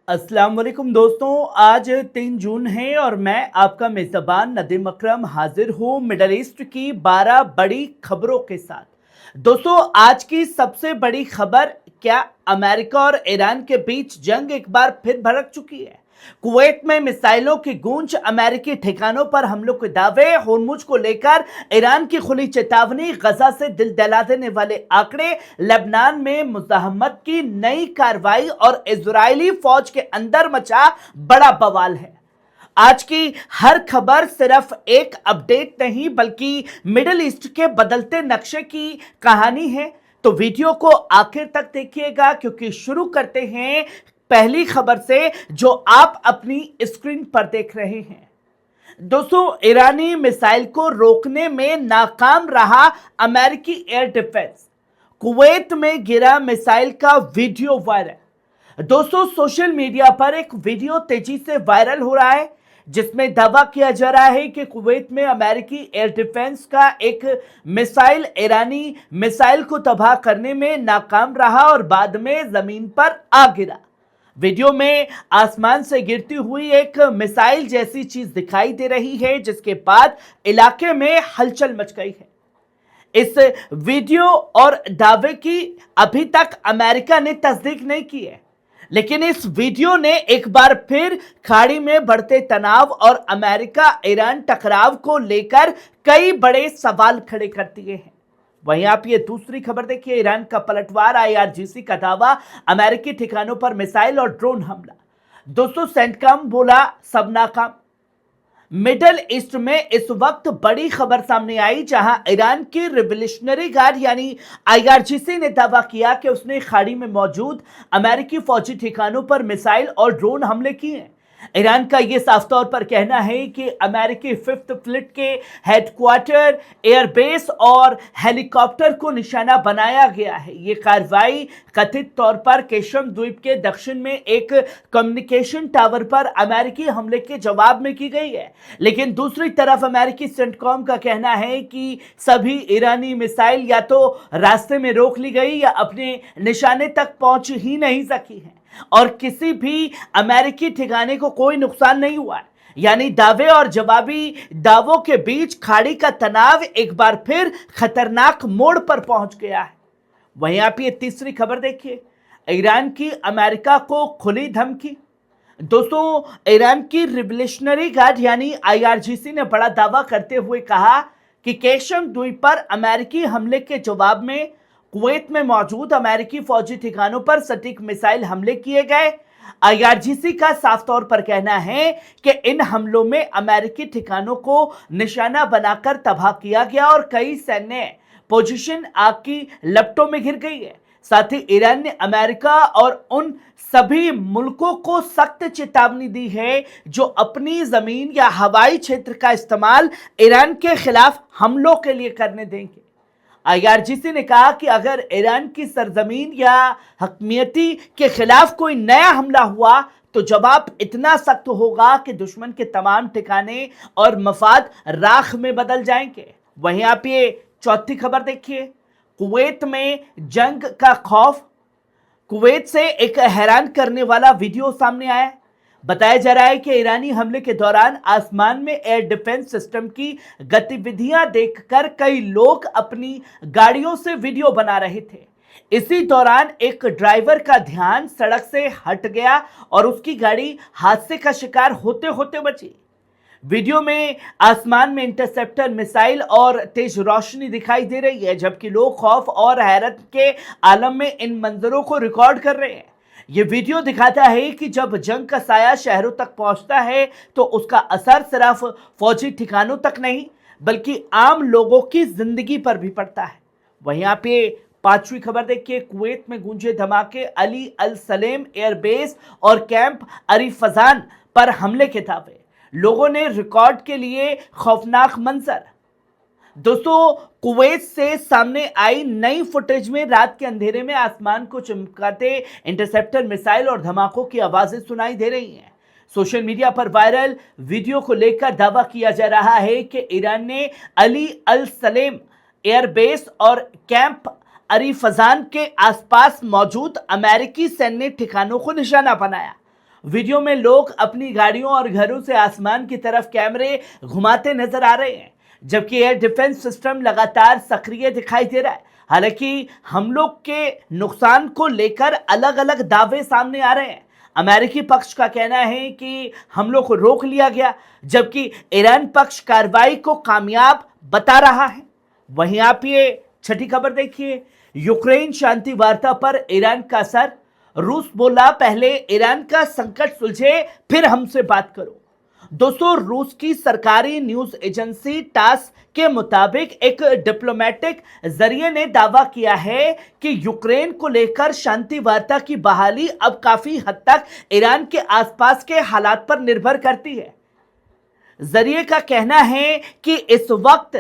अस्सलाम वालेकुम दोस्तों, आज 3 जून है और मैं आपका मेज़बान नदीम अकरम हाजिर हूँ मिडल ईस्ट की 12 बड़ी खबरों के साथ। दोस्तों, आज की सबसे बड़ी खबर, क्या अमेरिका और ईरान के बीच जंग एक बार फिर भड़क चुकी है। कुवैत में मिसाइलों की गूंज, अमेरिकी ठिकानों पर हमलों के दावे, होर्मुज को लेकर ईरान की खुली चेतावनी, गजा से दिल दहला देने वाले आंकड़े, लेबनान में मुजाहमत की नई कार्रवाई और इजरायली फौज के अंदर मचा बड़ा बवाल है। आज की हर खबर सिर्फ एक अपडेट नहीं बल्कि मिडिल ईस्ट के बदलते नक्शे की कहानी है। तो वीडियो को आखिर तक देखिएगा, क्योंकि शुरू करते हैं पहली खबर से जो आप अपनी स्क्रीन पर देख रहे हैं। दोस्तों, ईरानी मिसाइल को रोकने में नाकाम रहा अमेरिकी एयर डिफेंस। कुवैत में गिरा मिसाइल का वीडियो वायरल। दोस्तों, सोशल मीडिया पर एक वीडियो तेजी से वायरल हो रहा है जिसमें दावा किया जा रहा है कि कुवैत में अमेरिकी एयर डिफेंस का एक मिसाइल ईरानी मिसाइल को तबाह करने में नाकाम रहा और बाद में जमीन पर आ गिरा। वीडियो में आसमान से गिरती हुई एक मिसाइल जैसी चीज दिखाई दे रही है, जिसके बाद इलाके में हलचल मच गई है। इस वीडियो और दावे की अभी तक अमेरिका ने तस्दीक नहीं की है, लेकिन इस वीडियो ने एक बार फिर खाड़ी में बढ़ते तनाव और अमेरिका ईरान टकराव को लेकर कई बड़े सवाल खड़े कर दिए हैं। वहीं आप ये दूसरी खबर देखिए, ईरान का पलटवार, आईआरजीसी का दावा, अमेरिकी ठिकानों पर मिसाइल और ड्रोन हमला। दोस्तों, सेंटकॉम बोला सब नाकाम। मिडल ईस्ट में इस वक्त बड़ी खबर सामने आई, जहां ईरान की रिवोल्यूशनरी गार्ड यानी आईआरजीसी ने दावा किया कि उसने खाड़ी में मौजूद अमेरिकी फौजी ठिकानों पर मिसाइल और ड्रोन हमले किए हैं। ईरान का यह साफ तौर पर कहना है कि अमेरिकी 5th फ्लीट के हेडक्वार्टर, एयरबेस और हेलीकॉप्टर को निशाना बनाया गया है। यह कार्रवाई कथित तौर पर केशम द्वीप के दक्षिण में एक कम्युनिकेशन टावर पर अमेरिकी हमले के जवाब में की गई है, लेकिन दूसरी तरफ अमेरिकी सेंटकॉम का कहना है कि सभी ईरानी मिसाइल या तो रास्ते में रोक ली गई या अपने निशाने तक पहुंच ही नहीं सकी है और किसी भी अमेरिकी ठिकाने को कोई नुकसान नहीं हुआ है। यानी दावे और जवाबी दावों के बीच खाड़ी का तनाव एक बार फिर खतरनाक मोड़ पर पहुंच गया है। वहीं आप ये तीसरी खबर देखिए, ईरान की अमेरिका को खुली धमकी। दोस्तों, ईरान की रिवोल्यूशनरी गार्ड यानी आईआरजीसी ने बड़ा दावा करते हुए कहा कि केशम द्वीप पर अमेरिकी हमले के जवाब में कुवैत में मौजूद अमेरिकी फौजी ठिकानों पर सटीक मिसाइल हमले किए गए। आईआरजीसी का साफ तौर पर कहना है कि इन हमलों में अमेरिकी ठिकानों को निशाना बनाकर तबाह किया गया और कई सैन्य पोजीशन आग की लपटों में घिर गई है। साथ ही ईरान ने अमेरिका और उन सभी मुल्कों को सख्त चेतावनी दी है जो अपनी जमीन या हवाई क्षेत्र का इस्तेमाल ईरान के खिलाफ हमलों के लिए करने देंगे। आईआरजीसी ने कहा कि अगर ईरान की सरजमीन या हकमियती के खिलाफ कोई नया हमला हुआ तो जवाब इतना सख्त होगा कि दुश्मन के तमाम ठिकाने और मफाद राख में बदल जाएंगे। वहीं आप ये चौथी खबर देखिए, कुवैत में जंग का खौफ। कुवैत से एक हैरान करने वाला वीडियो सामने आया। बताया जा रहा है कि ईरानी हमले के दौरान आसमान में एयर डिफेंस सिस्टम की गतिविधियां देखकर कई लोग अपनी गाड़ियों से वीडियो बना रहे थे। इसी दौरान एक ड्राइवर का ध्यान सड़क से हट गया और उसकी गाड़ी हादसे का शिकार होते होते बची। वीडियो में आसमान में इंटरसेप्टर मिसाइल और तेज रोशनी दिखाई दे रही है, जबकि लोग खौफ और हैरत के आलम में इन मंजरों को रिकॉर्ड कर रहे हैं। यह वीडियो दिखाता है कि जब जंग का साया शहरों तक पहुंचता है तो उसका असर सिर्फ फौजी ठिकानों तक नहीं बल्कि आम लोगों की जिंदगी पर भी पड़ता है। वहीं आप ये पांचवी खबर देखिए, कुवैत में गूंजे धमाके, अली अल सलेम एयरबेस और कैंप अरीफजान पर हमले के दावे, लोगों ने रिकॉर्ड के लिए खौफनाक मंजर। दोस्तों, कुवैत से सामने आई नई फुटेज में रात के अंधेरे में आसमान को चमकाते इंटरसेप्टर मिसाइल और धमाकों की आवाजें सुनाई दे रही हैं। सोशल मीडिया पर वायरल वीडियो को लेकर दावा किया जा रहा है कि ईरान ने अली अल सलेम एयरबेस और कैंप अरीफजान के आसपास मौजूद अमेरिकी सैन्य ठिकानों को निशाना बनाया। वीडियो में लोग अपनी गाड़ियों और घरों से आसमान की तरफ कैमरे घुमाते नजर आ रहे हैं, जबकि एयर डिफेंस सिस्टम लगातार सक्रिय दिखाई दे रहा है। हालांकि हमलों के नुकसान को लेकर अलग अलग दावे सामने आ रहे हैं। अमेरिकी पक्ष का कहना है कि हमलों को रोक लिया गया, जबकि ईरान पक्ष कार्रवाई को कामयाब बता रहा है। वहीं आप ये छठी खबर देखिए, यूक्रेन शांति वार्ता पर ईरान का असर। रूस बोला पहले ईरान का संकट सुलझे फिर हमसे बात करो। दोस्तों, रूस की सरकारी न्यूज एजेंसी टास के मुताबिक एक डिप्लोमेटिक जरिए ने दावा किया है कि यूक्रेन को लेकर शांति वार्ता की बहाली अब काफी हद तक ईरान के आसपास के हालात पर निर्भर करती है। जरिए का कहना है कि इस वक्त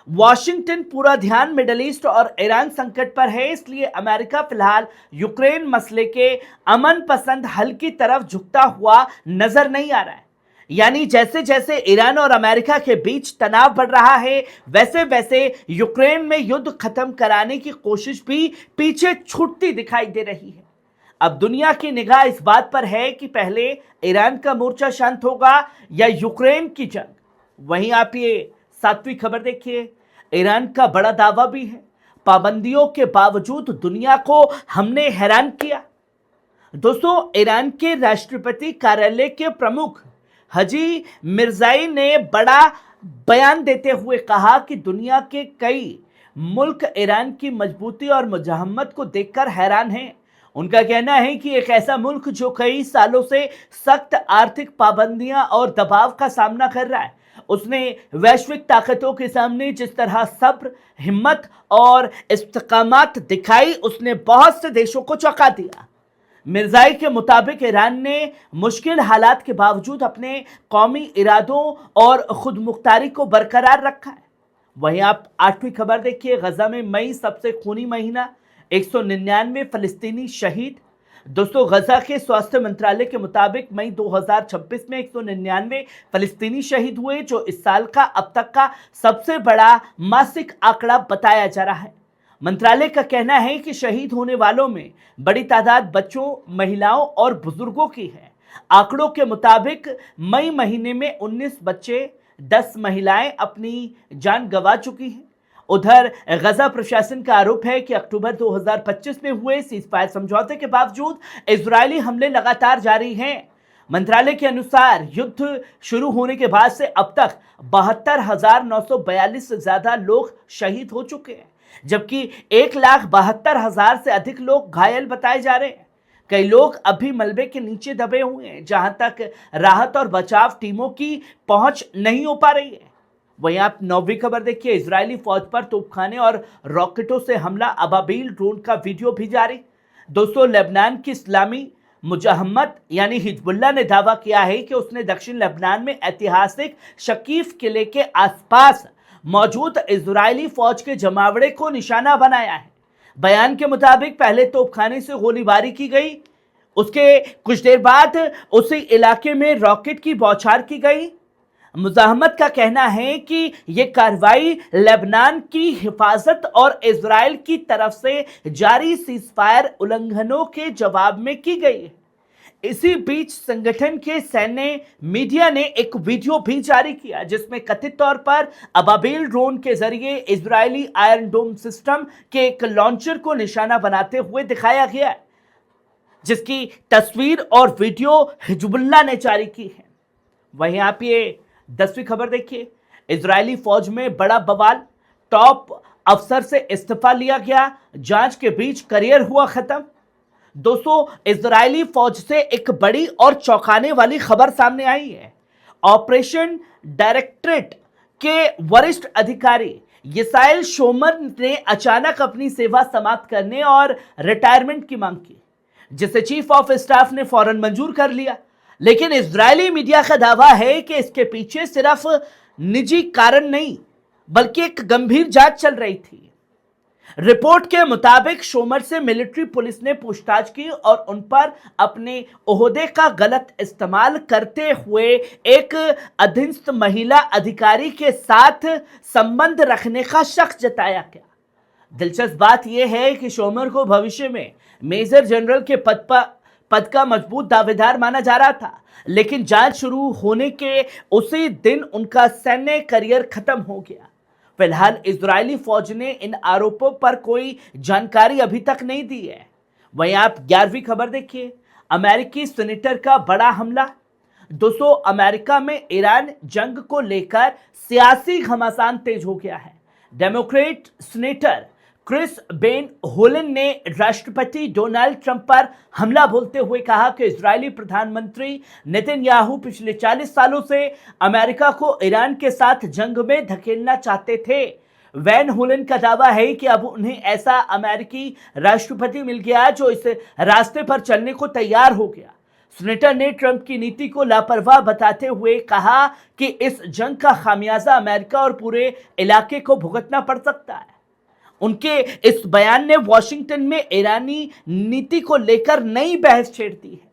वॉशिंगटन पूरा ध्यान मिडल ईस्ट और ईरान संकट पर है, इसलिए अमेरिका फिलहाल यूक्रेन मसले के अमन पसंद हल की तरफ झुकता हुआ नजर नहीं आ रहा है। यानी जैसे जैसे ईरान और अमेरिका के बीच तनाव बढ़ रहा है, वैसे वैसे यूक्रेन में युद्ध खत्म कराने की कोशिश भी पीछे छूटती दिखाई दे रही है। अब दुनिया की निगाह इस बात पर है कि पहले ईरान का मोर्चा शांत होगा या यूक्रेन की जंग। वहीं आप ये सातवीं खबर देखिए, ईरान का बड़ा दावा भी है, पाबंदियों के बावजूद दुनिया को हमने हैरान किया। दोस्तों, ईरान के राष्ट्रपति कार्यालय के प्रमुख हाजी मिर्जाई ने बड़ा बयान देते हुए कहा कि दुनिया के कई मुल्क ईरान की मजबूती और मुजाहमत को देखकर हैरान हैं। उनका कहना है कि एक ऐसा मुल्क जो कई सालों से सख्त आर्थिक पाबंदियां और दबाव का सामना कर रहा है, उसने वैश्विक ताकतों के सामने जिस तरह सब्र, हिम्मत और इस्तिकामत दिखाई, उसने बहुत से देशों को चौंका दिया। मिर्जाई के मुताबिक ईरान ने मुश्किल हालात के बावजूद अपने कौमी इरादों और खुद मुख्तारी को बरकरार रखा है। वहीं आप आठवीं खबर देखिए, गजा में मई सबसे खूनी महीना, 199 फलस्तीनी शहीद। दोस्तों, गजा के स्वास्थ्य मंत्रालय के मुताबिक मई 2026 में 199 फलस्तीनी शहीद हुए, जो इस साल का अब तक का सबसे बड़ा मासिक आंकड़ा बताया जा रहा है। मंत्रालय का कहना है कि शहीद होने वालों में बड़ी तादाद बच्चों, महिलाओं और बुजुर्गों की है। आंकड़ों के मुताबिक मई महीने में 19 बच्चे, 10 महिलाएं अपनी जान गंवा चुकी हैं। उधर गजा प्रशासन का आरोप है कि अक्टूबर 2025 में हुए सीजफायर समझौते के बावजूद इजरायली हमले लगातार जारी हैं। मंत्रालय के अनुसार युद्ध शुरू होने के बाद से अब तक 72,942 से ज्यादा लोग शहीद हो चुके हैं, जबकि 1,72,000 से अधिक लोग घायल बताए जा रहे हैं। कई लोग अभी मलबे के नीचे दबे हुए हैं, जहां तक राहत और बचाव टीमों की पहुंच नहीं हो पा रही है। वहीं आप नौवीं खबर देखिए, इजरायली फौज पर तोपखाने और रॉकेटों से हमला, अबाबील ड्रोन का वीडियो भी जारी। दोस्तों, लेबनान की इस्लामी मुजाहमत यानी हिजबुल्लाह ने दावा किया है कि उसने दक्षिण लेबनान में ऐतिहासिक शकीफ किले के आसपास मौजूद इजरायली फौज के जमावड़े को निशाना बनाया है। बयान के मुताबिक पहले तोपखाने से गोलीबारी की गई, उसके कुछ देर बाद उसी इलाके में रॉकेट की बौछार की गई। मुजाहमत का कहना है कि यह कार्रवाई लेबनान की हिफाजत और इजराइल की तरफ से जारी सीजफायर उल्लंघनों के जवाब में की गई है। इसी बीच संगठन के सैन्य मीडिया ने एक वीडियो भी जारी किया, जिसमें कथित तौर पर अबाबील ड्रोन के जरिए इजरायली आयरन डोम सिस्टम के एक लॉन्चर को निशाना बनाते हुए दिखाया गया है, जिसकी तस्वीर और वीडियो हिजबुल्लाह ने जारी की है। वहीं आप ये 10वीं खबर देखिए, इजरायली फौज में बड़ा बवाल, टॉप अफसर से इस्तीफा लिया गया, जांच के बीच करियर हुआ खत्म। दोस्तों, इजरायली फौज से एक बड़ी और चौंकाने वाली खबर सामने आई है। ऑपरेशन डायरेक्टरेट के वरिष्ठ अधिकारी यिसाएल शोमर ने अचानक अपनी सेवा समाप्त करने और रिटायरमेंट की मांग की, जिसे चीफ ऑफ स्टाफ ने फौरन मंजूर कर लिया। लेकिन इजरायली मीडिया का दावा है कि इसके पीछे सिर्फ निजी कारण नहीं, बल्कि एक गंभीर जांच चल रही थी। रिपोर्ट के मुताबिक शोमर से मिलिट्री पुलिस ने पूछताछ की और उन पर अपने ओहदे का गलत इस्तेमाल करते हुए एक अधीनस्थ महिला अधिकारी के साथ संबंध रखने का शक जताया गया। दिलचस्प बात यह है कि शोमर को भविष्य में मेजर जनरल के पद पद का मजबूत दावेदार माना जा रहा था, लेकिन जांच शुरू होने के उसी दिन उनका सैन्य करियर खत्म हो गया। फिलहाल इजरायली फौज ने इन आरोपों पर कोई जानकारी अभी तक नहीं दी है। वहीं आप 11वीं खबर देखिए, अमेरिकी सीनेटर का बड़ा हमला। दोस्तों, अमेरिका में ईरान जंग को लेकर सियासी घमासान तेज हो गया है। डेमोक्रेट सीनेटर क्रिस बेन होलन ने राष्ट्रपति डोनाल्ड ट्रंप पर हमला बोलते हुए कहा कि इजरायली प्रधानमंत्री नेतन्याहू पिछले 40 सालों से अमेरिका को ईरान के साथ जंग में धकेलना चाहते थे। वैन होलन का दावा है कि अब उन्हें ऐसा अमेरिकी राष्ट्रपति मिल गया जो इस रास्ते पर चलने को तैयार हो गया। सीनेटर ने ट्रंप की नीति को लापरवाह बताते हुए कहा कि इस जंग का खामियाजा अमेरिका और पूरे इलाके को भुगतना पड़ सकता है। उनके इस बयान ने वॉशिंगटन में ईरानी नीति को लेकर नई बहस छेड़ दी है।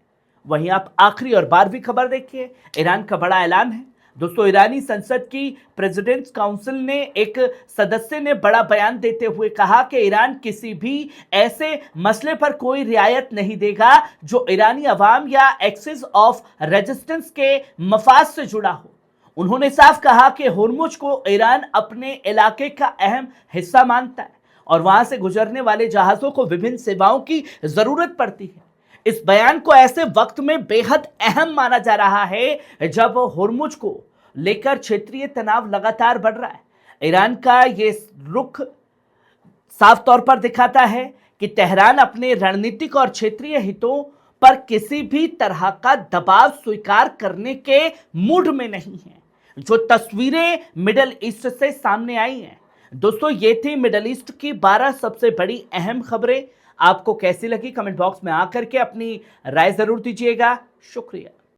वहीं आप आखिरी और 12वीं खबर देखिए, ईरान का बड़ा ऐलान है। दोस्तों, ईरानी संसद की प्रेसिडेंट्स काउंसिल ने एक सदस्य ने बड़ा बयान देते हुए कहा कि ईरान किसी भी ऐसे मसले पर कोई रियायत नहीं देगा जो ईरानी अवाम या एक्सिस ऑफ रेजिस्टेंस के मफाद से जुड़ा हो। उन्होंने साफ कहा कि होर्मुज को ईरान अपने इलाके का अहम हिस्सा मानता है और वहां से गुजरने वाले जहाजों को विभिन्न सेवाओं की जरूरत पड़ती है। इस बयान को ऐसे वक्त में बेहद अहम माना जा रहा है जब होर्मुज को लेकर क्षेत्रीय तनाव लगातार बढ़ रहा है। ईरान का ये रुख साफ तौर पर दिखाता है कि तेहरान अपने रणनीतिक और क्षेत्रीय हितों पर किसी भी तरह का दबाव स्वीकार करने के मूड में नहीं है। जो तस्वीरें मिडल ईस्ट से सामने आई हैं, दोस्तों, ये थी मिडल ईस्ट की 12 सबसे बड़ी अहम खबरें। आपको कैसी लगी कमेंट बॉक्स में आकर के अपनी राय जरूर दीजिएगा। शुक्रिया।